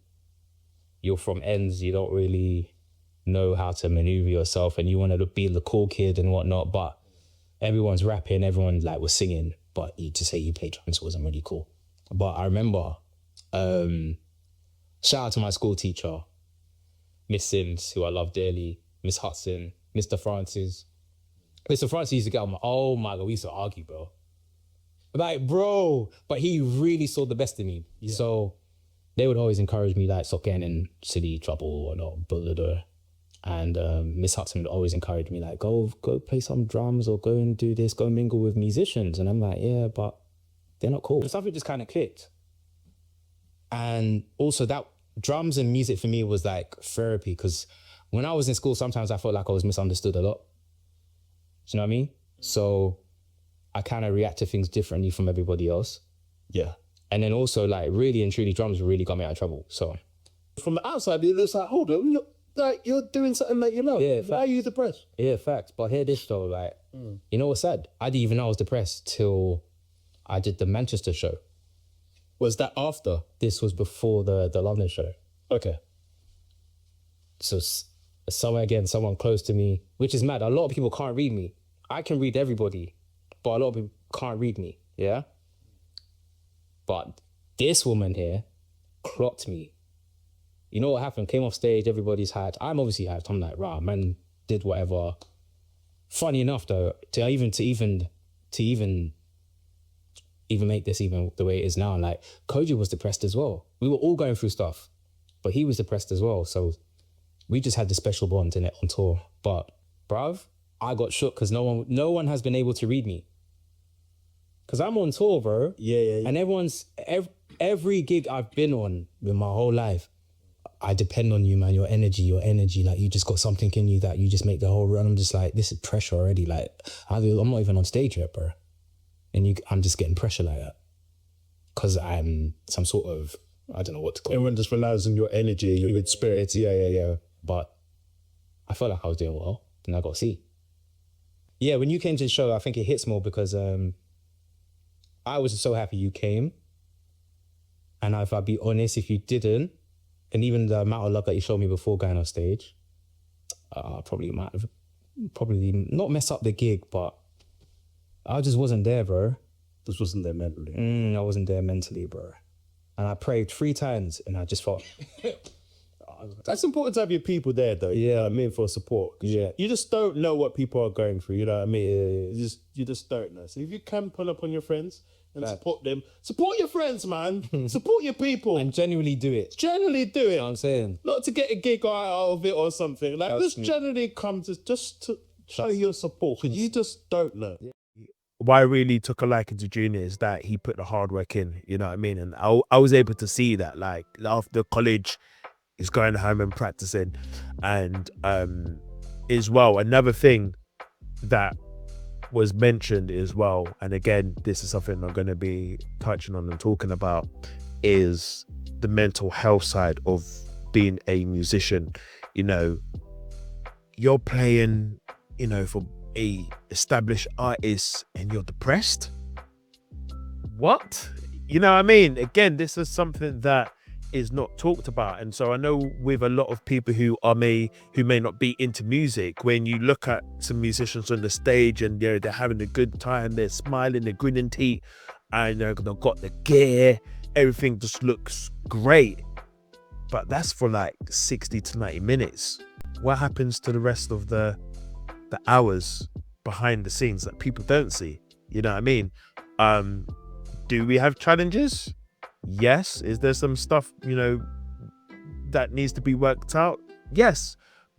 you're from ends, you don't really know how to maneuver yourself and you want to be the cool kid and whatnot, but everyone's rapping, everyone like was singing, but to say you play drums wasn't really cool. But I remember, shout out to my school teacher, Miss Sims, who I love dearly, Miss Hudson, Mr. Francis. Mr. Francis used to get on my, oh my God, we used to argue, bro. Like, bro, but he really saw the best in me. Yeah. So they would always encourage me, like, stop getting in silly trouble or not, blah, blah, blah. And Miss Hudson would always encourage me, like, go play some drums or go and do this, go mingle with musicians. And I'm like, yeah, but they're not cool. Something just kind of clicked. And also that drums and music for me was like therapy, because when I was in school, sometimes I felt like I was misunderstood a lot. Do you know what I mean? So I kind of react to things differently from everybody else. Yeah. And then also, like, really and truly, drums really got me out of trouble. So from the outside, it looks like, hold on, look, like you're doing something that you love. Yeah, why are you depressed? Yeah, facts. But hear this though, like, you know what's sad? I didn't even know I was depressed till I did the Manchester show. Was that after? This was before the London show. Okay. So someone close to me, which is mad. A lot of people can't read me. I can read everybody, but a lot of people can't read me, yeah? But this woman here clocked me. You know what happened? Came off stage, everybody's hyped. I'm obviously hyped. I'm like, rah, man did whatever. Funny enough though, to even make this even the way it is now, like, Koji was depressed as well. We were all going through stuff, but he was depressed as well. So we just had this special bond in it on tour. But bruv, I got shook because no one has been able to read me. Because I'm on tour, bro. Yeah. And every gig I've been on with my whole life, I depend on you, man. Your energy. Like, you just got something in you that you just make the whole run. I'm just like, this is pressure already. Like, I'm not even on stage yet, bro. And I'm just getting pressure like that. Because I'm some sort of, I don't know what to call it. Everyone just relies on your energy, your spirit. Yeah. But I felt like I was doing well. And I got C. Yeah, when you came to the show, I think it hits more because I was so happy you came. And if I'd be honest, if you didn't, and even the amount of love that you showed me before going on stage, probably might have not messed up the gig, but I just wasn't there, bro. Just wasn't there mentally. I wasn't there mentally, bro. And I prayed 3 times and I just felt... That's important to have your people there, though. Yeah, I mean, for support. Yeah, you just don't know what people are going through. You know what I mean? You just don't know. So if you can pull up on your friends and support them, support your friends, man. Support your people and genuinely do it. Genuinely do it. You know what I'm saying? Not to get a gig out of it or something. Like, this generally comes just to show your support, because you just don't know. Why I really took a liking to Junior is that he put the hard work in. You know what I mean? And I was able to see that, like, after college, he's going home and practicing. And as well, another thing that was mentioned as well, and again, this is something I'm going to be touching on and talking about, is the mental health side of being a musician. You know, you're playing, you know, for a established artist and you're depressed? What? You know what I mean? Again, this is something that is not talked about. And so I know with a lot of people who may not be into music, when you look at some musicians on the stage and they're having a good time, they're smiling, they're grinning teeth, and they've got the gear, everything just looks great. But that's for like 60 to 90 minutes. What happens to the rest of the hours behind the scenes that people don't see? You know what I mean? Do we have challenges? Yes. Is there some stuff, that needs to be worked out? Yes.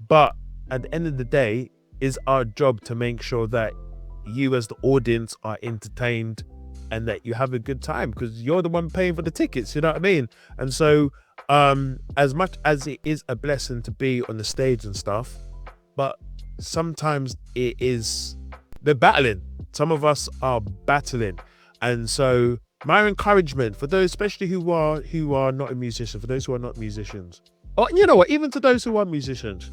But at the end of the day, it's our job to make sure that you as the audience are entertained and that you have a good time, because you're the one paying for the tickets, you know what I mean? And so as much as it is a blessing to be on the stage and stuff, but sometimes they're battling. Some of us are battling. And so my encouragement for those, especially who are not a musician, for those who are not musicians, or you know what, even to those who are musicians,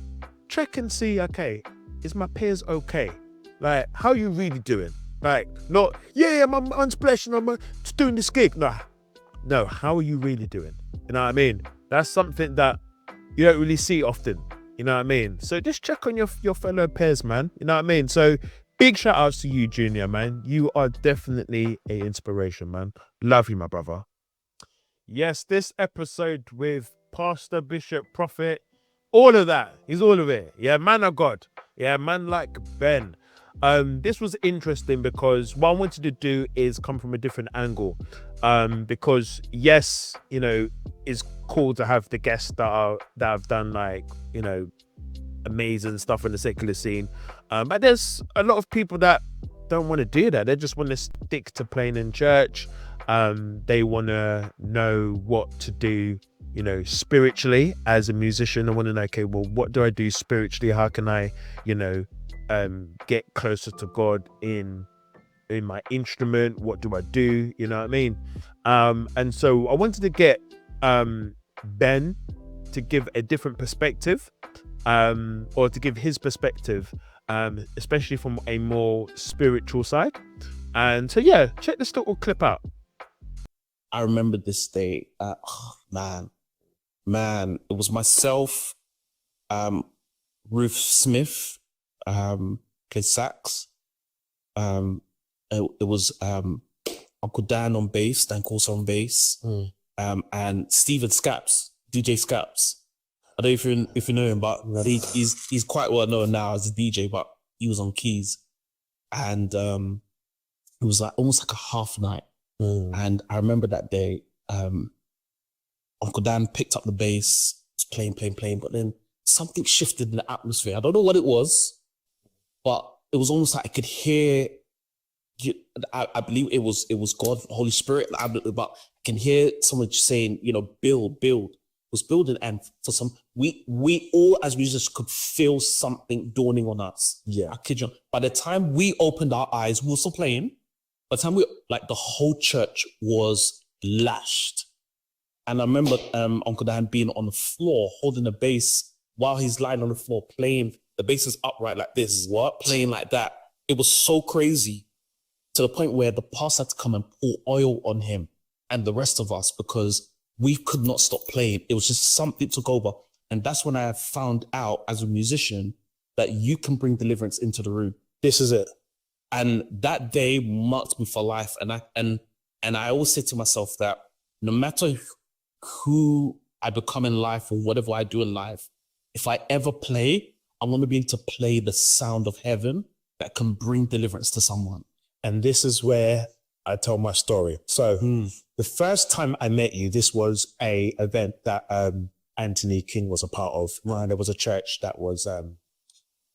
check and see, okay, is my peers okay? Like, how are you really doing? Like, not, I'm unsplashing, I'm just doing this gig. No, how are you really doing? You know what I mean? That's something that you don't really see often. You know what I mean? So just check on your fellow peers, man. You know what I mean? So big shout outs to you, Junior, man. You are definitely an inspiration, man. Love you, my brother. Yes, this episode with Pastor, Bishop, Prophet, all of that. He's all of it. Yeah, man of God. Yeah, man like Ben. This was interesting because what I wanted to do is come from a different angle. Because yes, it's cool to have the guests that have done like, amazing stuff in the secular scene. But there's a lot of people that don't want to do that. They just want to stick to playing in church. They want to know what to do, spiritually as a musician. I want to know, okay, well, what do I do spiritually? How can I, get closer to God in my instrument? What do I do? You know what I mean? And so I wanted to get Ben to give a different perspective, or to give his perspective, especially from a more spiritual side. And so yeah, check this little clip out. I remember this day. Man, it was myself, Ruth Smith, played sax. It was Uncle Dan on bass, Dan Corso on bass, and Steven Scaps, DJ Scaps. I don't know if you know him, but he's quite well known now as a DJ, but he was on keys. And it was like almost like a half night. And I remember that day, Uncle Dan picked up the bass, was playing, but then something shifted in the atmosphere. I don't know what it was, but it was almost like I could hear, I believe it was God, Holy Spirit, but I can hear someone saying, build. Was building, and for some, we all as musicians could feel something dawning on us. Yeah, I kid you. By the time we opened our eyes, we were still playing. By the time the whole church was lashed. And I remember Uncle Dan being on the floor holding the bass while he's lying on the floor playing. The bass is upright like this. What? Playing like that. It was so crazy to the point where the pastor had to come and pour oil on him and the rest of us because we could not stop playing. It was just something took over. And that's when I found out as a musician that you can bring deliverance into the room. This is it. And that day marked me for life. And I always say to myself that no matter who I become in life or whatever I do in life, if I ever play, I want to be able to play the sound of heaven that can bring deliverance to someone. And this is where I tell my story. So the first time I met you, this was a event that Anthony King was a part of. Right. There was a church that was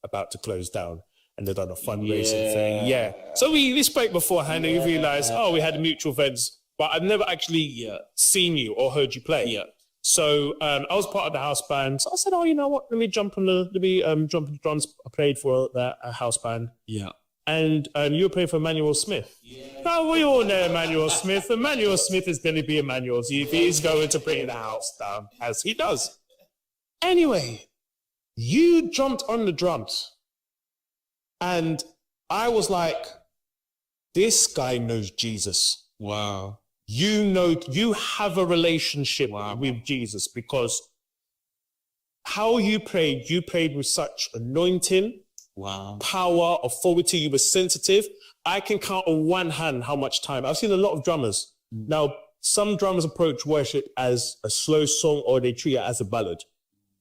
about to close down and they'd done a fundraising thing. Yeah. So we spoke beforehand and we realized, we had mutual friends, but I've never actually seen you or heard you play. Yeah. So I was part of the house band. So I said, you know what? Let me jump on the drums. I played for that house band. Yeah. And you were playing for Emmanuel Smith. Yeah. Now, we all know Emmanuel Smith. Emmanuel Smith is going to be Emmanuel. He's going to bring the house down, as he does. Anyway, you jumped on the drums. And I was like, this guy knows Jesus. Wow. You have a relationship with Jesus, because how you prayed with such anointing, power, authority. You were sensitive. I can count on one hand how much time. I've seen a lot of drummers. Now, some drummers approach worship as a slow song, or they treat it as a ballad.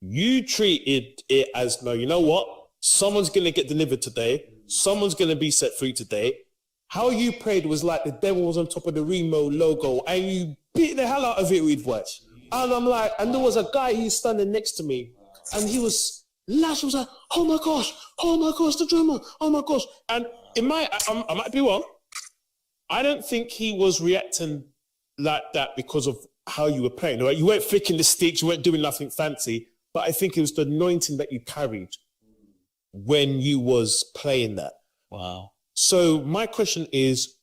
You treated it as, no, you know what? Someone's going to get delivered today. Someone's going to be set free today. How you prayed was like the devil was on top of the Remo logo, and you beat the hell out of it with words. And I'm like, and there was a guy who's standing next to me, and he was like, oh my gosh, the drummer, oh my gosh. And I might be wrong. I don't think he was reacting like that because of how you were playing, right? You weren't flicking the sticks, you weren't doing nothing fancy, but I think it was the anointing that you carried when you was playing that. Wow. So my question is,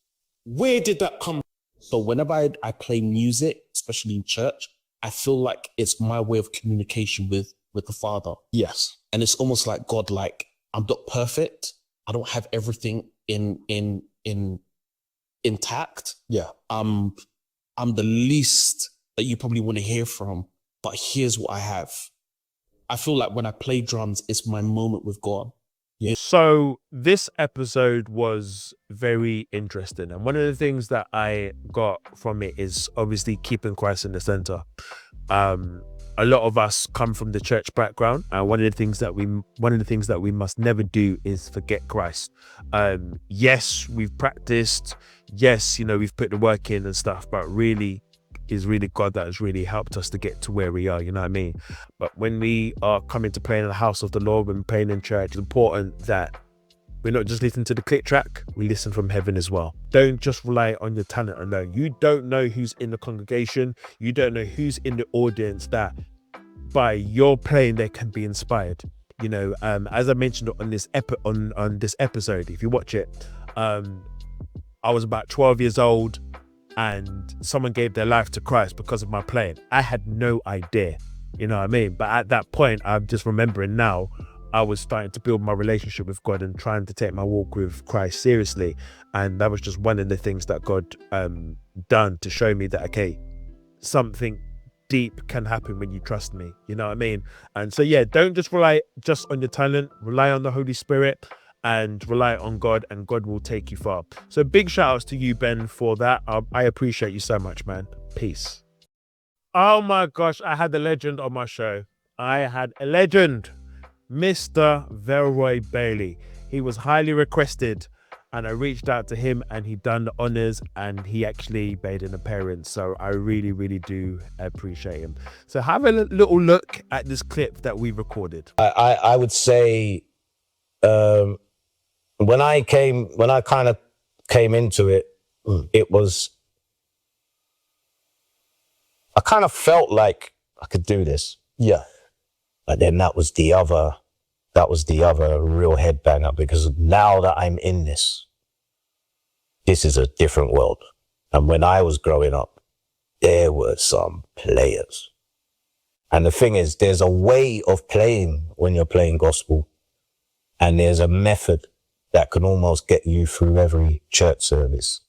where did that come from? So whenever I play music, especially in church, I feel like it's my way of communication with the Father. Yes. And it's almost like God, like, I'm not perfect. I don't have everything intact. Yeah. I'm the least that you probably want to hear from, but here's what I have. I feel like when I play drums, it's my moment with God. Yeah. So this episode was very interesting. And one of the things that I got from it is obviously keeping Christ in the center. A lot of us come from the church background, and one of the things that we must never do is forget Christ. Yes, we've practiced. Yes, we've put the work in and stuff, but really, is really God that has really helped us to get to where we are, you know what I mean? But when we are coming to play in the house of the Lord, when playing in church, it's important that we're not just listening to the click track, we listen from heaven as well. Don't just rely on your talent alone. You don't know who's in the congregation. You don't know who's in the audience that by your playing they can be inspired. As I mentioned on this on this episode, if you watch it, I was about 12 years old, and someone gave their life to Christ because of my playing. I had no idea, you know what I mean? But at that point, I'm just remembering now, I was starting to build my relationship with God and trying to take my walk with Christ seriously. And that was just one of the things that God done to show me that, okay, something deep can happen when you trust me, you know what I mean? And so, yeah, don't just rely just on your talent, rely on the Holy Spirit, and rely on God, and God will take you far. So big shout outs to you, Ben, for that. I appreciate you so much, man. Peace. Oh my gosh, I had the legend on my show. I had a legend, Mr. Velroy Bailey. He was highly requested, and I reached out to him, and he done the honors, and he actually made an appearance. So I really, really do appreciate him. So have a little look at this clip that we recorded. I would say, when I kind of came into it, it was, I kind of felt like I could do this. Yeah. But then that was the other real headbanger, because now that I'm in this is a different world. And when I was growing up, there were some players. And the thing is, there's a way of playing when you're playing gospel, and there's a method that can almost get you through every church service,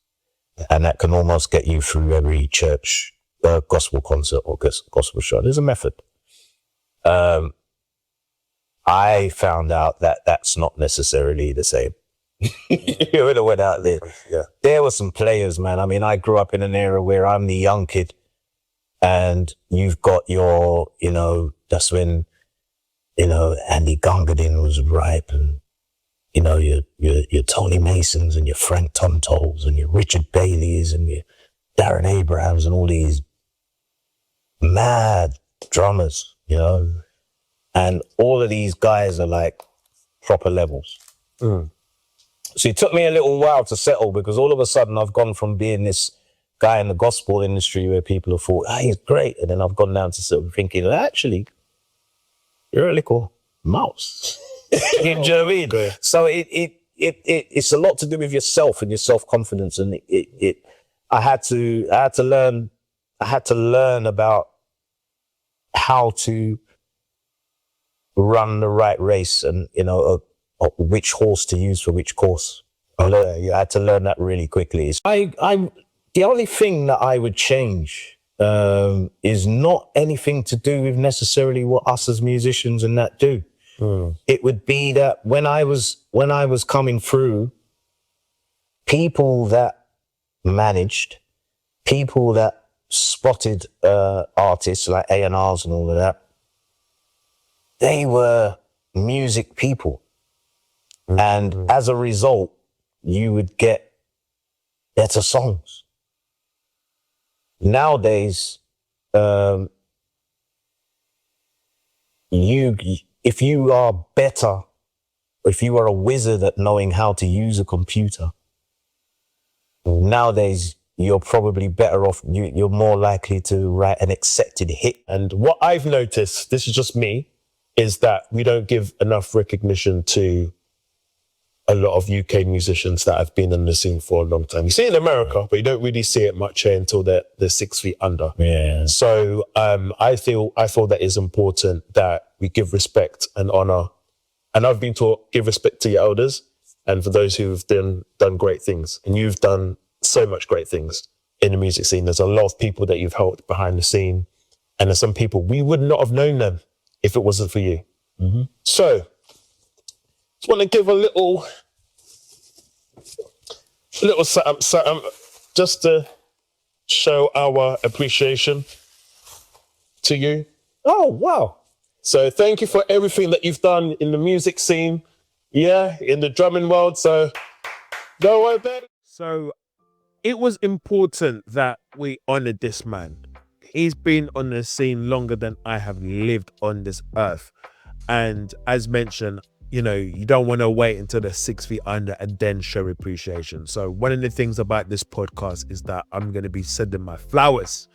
and that can almost get you through every church gospel concert or gospel show. There's a method. I found out that that's not necessarily the same. You would have went out there. Yeah. There were some players, man. I mean, I grew up in an era where I'm the young kid, and you've got your, that's when, Andy Gungardin was ripe, and your Tony Masons and your Frank Tontols and your Richard Baileys and your Darren Abrahams and all these mad drummers, and all of these guys are like proper levels. So it took me a little while to settle, because all of a sudden I've gone from being this guy in the gospel industry where people have thought, he's great, and then I've gone down to sort of thinking, actually, you're a little mouse. You know what I mean? Okay. So it's a lot to do with yourself and your self-confidence, and I had to learn about how to run the right race, and which horse to use for which course. You had to learn that really quickly. The only thing that I would change is not anything to do with necessarily what us as musicians and that do. It would be that when I was coming through, people that managed, people that spotted artists like A&Rs and all of that, they were music people. And as a result, you would get better songs. Nowadays, if you are better, if you are a wizard at knowing how to use a computer, nowadays you're probably better off, you're more likely to write an accepted hit. And what I've noticed, this is just me, is that we don't give enough recognition to a lot of UK musicians that have been in the scene for a long time. You see it in America, but you don't really see it much here until they're 6 feet under. Yeah. So I feel that it's important that we give respect and honor. And I've been taught, give respect to your elders and for those who've done great things. And you've done so much great things in the music scene. There's a lot of people that you've helped behind the scene. And there's some people, we would not have known them if it wasn't for you. So, just want to give a little something just to show our appreciation to you. Oh, wow. So thank you for everything that you've done in the music scene, in the drumming world. So don't worry about it. So it was important that we honored this man. He's been on the scene longer than I have lived on this earth. And as mentioned, you don't want to wait until they're 6 feet under and then show appreciation. So one of the things about this podcast is that I'm going to be sending my flowers.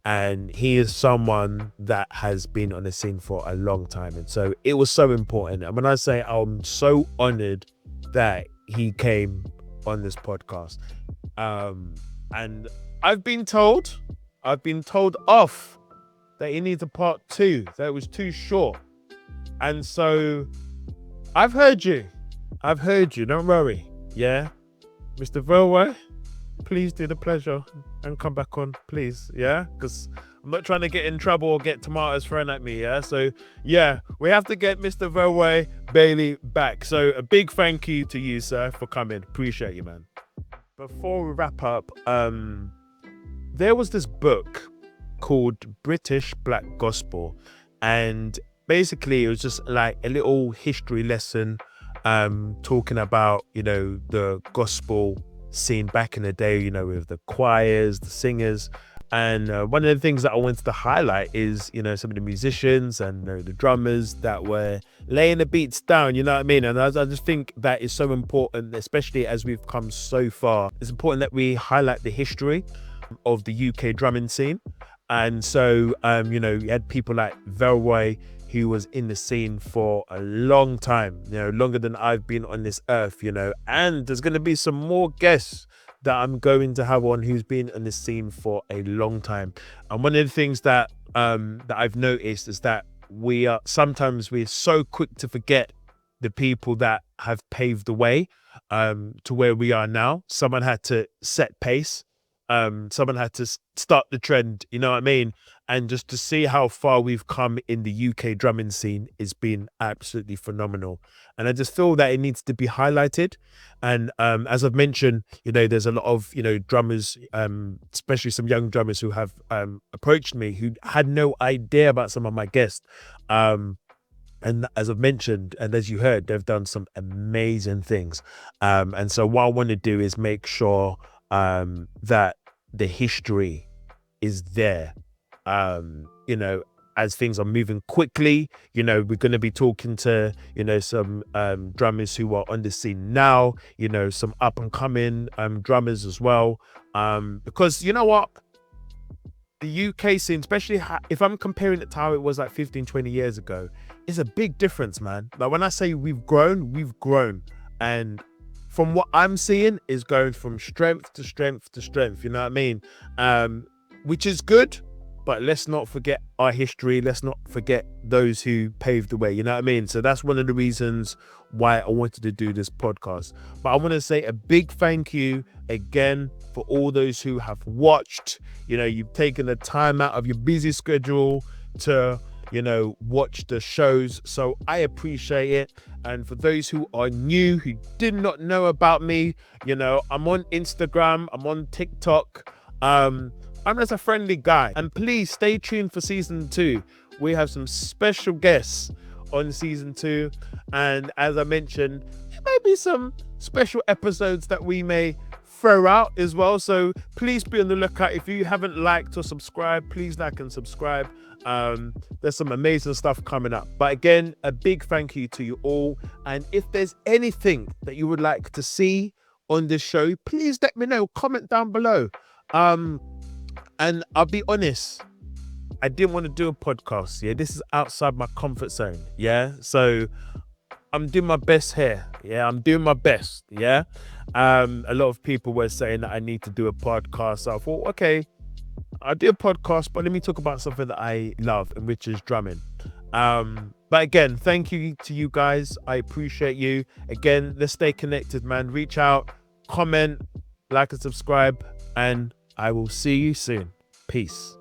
And he is someone that has been on the scene for a long time. And so it was so important. And when I say I'm so honored that he came on this podcast, and I've been told off that he needs a part 2, that it was too short. And so I've heard you, don't worry. Mr. Verway, please do the pleasure and come back on, please. Because I'm not trying to get in trouble or get tomatoes thrown at me. So we have to get Mr. Verway Bailey back. So a big thank you to you, sir, for coming. Appreciate you, man. Before we wrap up, there was this book called British Black Gospel, and basically it was just like a little history lesson talking about the gospel scene back in the day, with the choirs, the singers. And one of the things that I wanted to highlight is some of the musicians and the drummers that were laying the beats down, you know what I mean? And I just think that is so important, especially as we've come so far. It's important that we highlight the history of the UK drumming scene. And so you had people like Verway, who was in the scene for a long time, longer than I've been on this earth, and there's going to be some more guests that I'm going to have on who's been on the scene for a long time. And one of the things that I've noticed is that we're so quick to forget the people that have paved the way to where we are now. Someone had to set pace. Someone had to start the trend, you know what I mean? And just to see how far we've come in the UK drumming scene has been absolutely phenomenal. And I just feel that it needs to be highlighted. And as I've mentioned, there's a lot of, drummers, especially some young drummers who have approached me who had no idea about some of my guests. And as I've mentioned, and as you heard, they've done some amazing things. And so what I want to do is make sure that the history is there. As things are moving quickly, we're going to be talking to, some drummers who are on the scene now, some up and coming drummers as well. Because you know what? The UK scene, especially if I'm comparing it to how it was like 15, 20 years ago, is a big difference, man. Like when I say we've grown. And from what I'm seeing is going from strength to strength to strength, you know what I mean? Which is good. but let's not forget our history. Let's not forget those who paved the way. You know what I mean? So that's one of the reasons why I wanted to do this podcast. But I want to say a big thank you again for all those who have watched. You know, you've taken the time out of your busy schedule to, you know, watch the shows. So I appreciate it. And for those who are new, who did not know about me, you know, I'm on Instagram, I'm on TikTok. I'm just a friendly guy. And please stay tuned for season 2. We have some special guests on season 2. And as I mentioned, there may be some special episodes that we may throw out as well. So please be on the lookout. If you haven't liked or subscribed, please like and subscribe. There's some amazing stuff coming up. But again, a big thank you to you all. And if there's anything that you would like to see on this show, please let me know. Comment down below. And I'll be honest, I didn't want to do a podcast. Yeah, this is outside my comfort zone. Yeah, so I'm doing my best here. Yeah, I'm doing my best. Yeah, a lot of people were saying that I need to do a podcast. So I thought, okay, I'll do a podcast, but let me talk about something that I love, and which is drumming. But again, thank you to you guys. I appreciate you. Again, let's stay connected, man. Reach out, comment, like and subscribe, and I will see you soon. Peace.